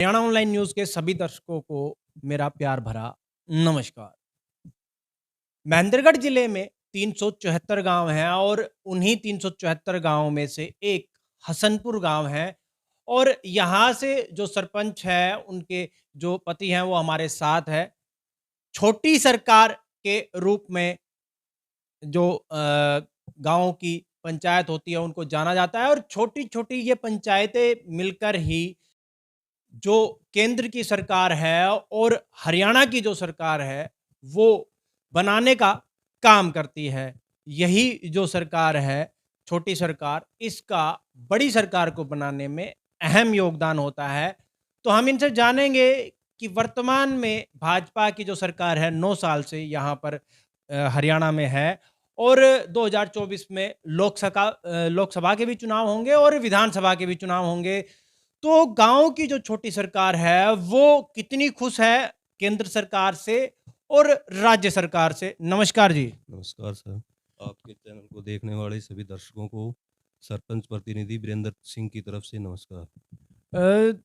Haryana online news के सभी दर्शकों को मेरा प्यार भरा नमस्कार। महेंद्रगढ़ जिले में 374 गाँव हैं और उन्हीं 374 गाँव में से एक हसनपुर गाँव है और यहाँ से जो सरपंच है, उनके जो पति हैं, वो हमारे साथ है। छोटी सरकार के रूप में जो गाँव की पंचायत होती है, उनको जाना जाता है और छोटी-छोटी ये पंचायतें मिलकर ही जो केंद्र की सरकार है और हरियाणा की जो सरकार है, वो बनाने का काम करती है। यही जो सरकार है, छोटी सरकार, इसका बड़ी सरकार को बनाने में अहम योगदान होता है। तो हम इनसे जानेंगे कि वर्तमान में भाजपा की जो सरकार है, 9 साल से यहाँ पर हरियाणा में है और 2024 में लोकसभा के भी चुनाव होंगे और विधानसभा के भी चुनाव होंगे। तो गाँव की जो छोटी सरकार है, वो कितनी खुश है केंद्र सरकार से और राज्य सरकार से? नमस्कार जी। नमस्कार सर। आपके चैनल को देखने वाले सभी दर्शकों को सरपंच प्रतिनिधि वीरेंद्र सिंह की तरफ से नमस्कार। अ,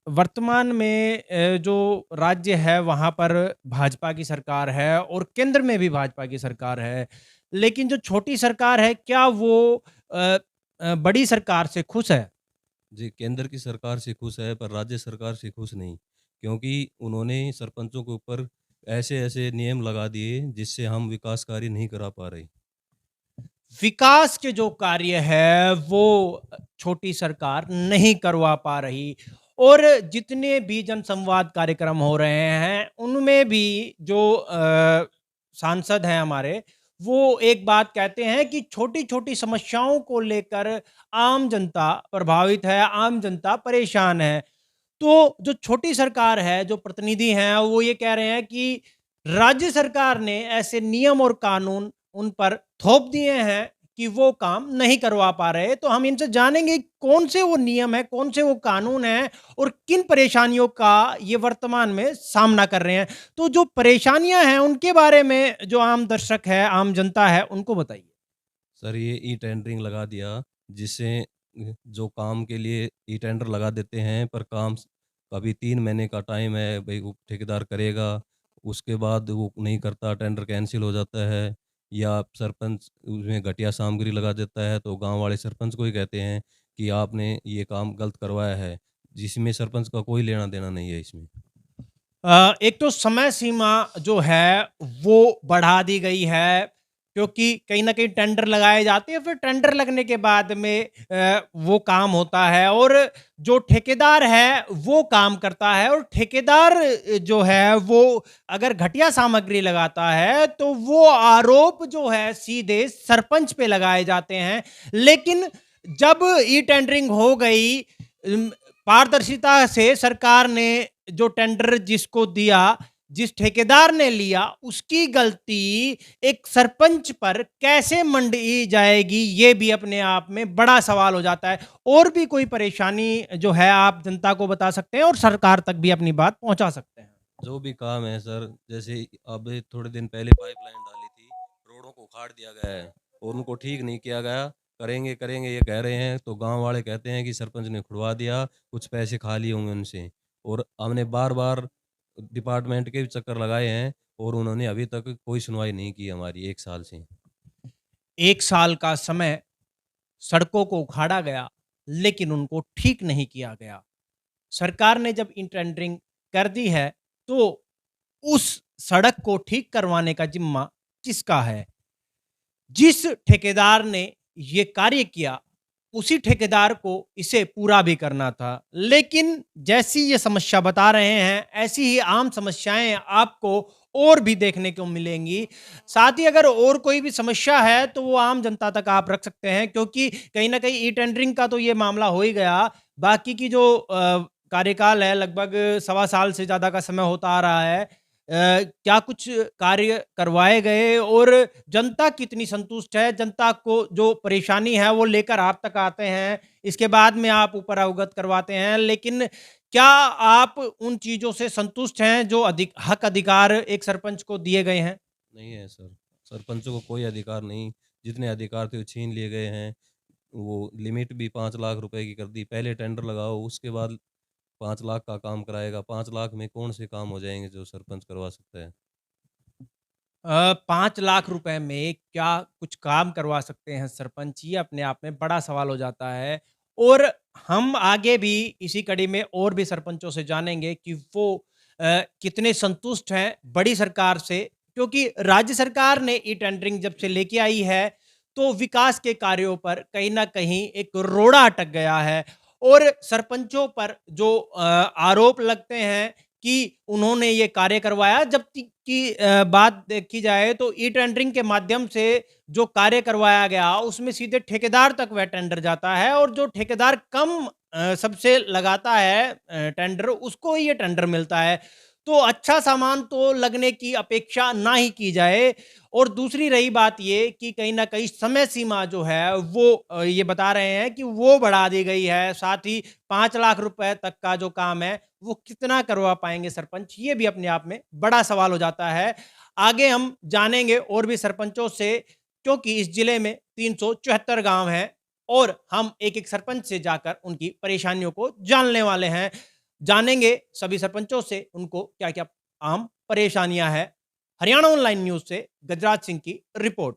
वर्तमान में जो राज्य है वहाँ पर भाजपा की सरकार है और केंद्र में भी भाजपा की सरकार है। लेकिन जो छोटी सरकार है, क्या वो अ बड़ी सरकार से खुश है? जी, केंद्र की सरकार से खुश है पर राज्य सरकार से खुश नहीं, क्योंकि उन्होंने सरपंचों के ऊपर ऐसे-ऐसे नियम लगा दिए जिससे हम विकास कार्य नहीं करा पा रहे। विकास के जो कार्य है वो छोटी सरकार नहीं करवा पा रही और जितने भी जनसंवाद कार्यक्रम हो रहे हैं उनमें भी जो सांसद हैं हमारे, वो एक बात कहते हैं कि छोटी-छोटी समस्याओं को लेकर आम जनता प्रभावित है, आम जनता परेशान है। तो जो छोटी सरकार है, जो प्रतिनिधि हैं, वो ये कह रहे हैं कि राज्य सरकार ने ऐसे नियम और कानून उन पर थोप दिए हैं कि वो काम नहीं करवा पा रहे। तो हम इनसे जानेंगे कौन से वो नियम हैं, कौन से वो कानून हैं और किन परेशानियों का ये वर्तमान में सामना कर रहे हैं। तो जो परेशानियाँ हैं, उनके बारे में जो आम दर्शक है, आम जनता है, उनको बताइए। सर, ये ई-टेंडरिंग लगा दिया, जिससे जो काम के लिए ई-टेंडर लगा देते हैं पर काम कभी 3 महीने का टाइम है, भई वो ठेकेदार करेगा, उसके बाद वो नहीं करता, टेंडर कैंसल हो जाता है या सरपंच उसमें घटिया सामग्री लगा देता है, तो गाँव वाले सरपंच को ही कहते हैं कि आपने ये काम गलत करवाया है, जिसमें सरपंच का कोई लेना-देना नहीं है इसमें। एक तो समय सीमा जो है वो बढ़ा दी गई है क्योंकि कहीं न कहीं टेंडर लगाए जाते हैं, फिर टेंडर लगने के बाद में वो काम होता है और जो ठेकेदार है वो काम करता है और ठेकेदार जो है वो अगर घटिया सामग्री लगाता है तो वो आरोप जो है सीधे सरपंच पे लगाए जाते हैं। लेकिन जब ई टेंडरिंग हो गई, अम, पारदर्शिता से सरकार ने जो टेंडर जिसको दिया, जिस ठेकेदार ने लिया, उसकी गलती एक सरपंच पर कैसे मंडी जाएगी, ये भी अपने आप में बड़ा सवाल हो जाता है। और भी कोई परेशानी जो है आप जनता को बता सकते हैं और सरकार तक भी अपनी बात पहुंचा सकते हैं। जो भी काम है सर, जैसे अब थोड़े दिन पहले पाइपलाइन डाली थी, रोडों को उखाड़ दिया गया है और उनको ठीक नहीं किया गया। करेंगे, करेंगे ये कह रहे हैं, तो गाँव वाले कहते हैं कि सरपंच ने खुड़वा दिया, कुछ पैसे खा लिए होंगे उनसे। और हमने बार-बार डिपार्टमेंट के भी चक्कर लगाए हैं और उन्होंने अभी तक कोई सुनवाई नहीं की हमारी 1 साल से। 1 साल का समय सड़कों को उखाड़ा गया, लेकिन उनको ठीक नहीं किया गया। सरकार ने जब इन टेंडरिंग कर दी है, तो उस सड़क को ठीक करवाने का जिम्मा किसका है? जिस ठेकेदार ने ये कार्य किया, उसी ठेकेदार को इसे पूरा भी करना था। लेकिन जैसी ये समस्या बता रहे हैं, ऐसी ही आम समस्याएँ आपको और भी देखने को मिलेंगी। साथ ही अगर और कोई भी समस्या है, तो वो आम जनता तक आप रख सकते हैं क्योंकि कहीं न कहीं ई-टेंडरिंग का तो ये मामला हो ही गया। बाकी की जो कार्यकाल है, लगभग सवा साल से ज़्यादा का समय होता आ रहा है। क्या कुछ कार्य करवाए गए और जनता कितनी संतुष्ट है? जनता को जो परेशानी है वो लेकर आप तक आते हैं, इसके बाद में आप ऊपर अवगत करवाते हैं। लेकिन क्या आप उन चीज़ों से संतुष्ट हैं जो हक अधिकार एक सरपंच को दिए गए हैं? नहीं है सर, सरपंचों को कोई अधिकार नहीं, जितने अधिकार थे वो छीन लिए गए हैं। वो लिमिट भी 5 लाख रुपए की कर दी। पहले टेंडर लगाओ, उसके बाद 5 लाख का काम कराएगा, 5 लाख में कौन से काम हो जाएँगे जो सरपंच करवा सकता है? 5 लाख रुपए में क्या कुछ काम करवा सकते हैं सरपंच? ये अपने आप में बड़ा सवाल हो जाता है और हम आगे भी इसी कड़ी में और भी सरपंचों से जानेंगे कि वो कितने संतुष्ट हैं बड़ी सरकार से, क्योंकि राज्य सरकार ने ई-टेंडरिंग जब से लेके आई है, तो विकास के कार्यों पर कहीं न कहीं एक रोड़ा अटक गया है और सरपंचों पर जो आरोप लगते हैं कि उन्होंने ये कार्य करवाया, जबकि बात देखी जाए तो ई-टेंडरिंग के माध्यम से जो कार्य करवाया गया, उसमें सीधे ठेकेदार तक वह टेंडर जाता है और जो ठेकेदार कम सबसे लगाता है टेंडर, उसको ही ये टेंडर मिलता है। तो अच्छा सामान तो लगने की अपेक्षा ना ही की जाए और दूसरी रही बात ये कि कहीं न कहीं समय सीमा जो है वो ये बता रहे हैं कि वो बढ़ा दी गई है। साथ ही 5 लाख रुपए तक का जो काम है, वो कितना करवा पाएँगे सरपंच? ये भी अपने आप में बड़ा सवाल हो जाता है। आगे हम जानेंगे और भी सरपंचों से, क्योंकि इस जिले में 374 गाँव हैं और हम एक-एक सरपंच से जाकर उनकी परेशानियों को जानने वाले हैं। जानेंगे सभी सरपंचों से उनको क्या-क्या आम परेशानियाँ हैं। हरियाणा ऑनलाइन न्यूज़ से गजराज सिंह की रिपोर्ट।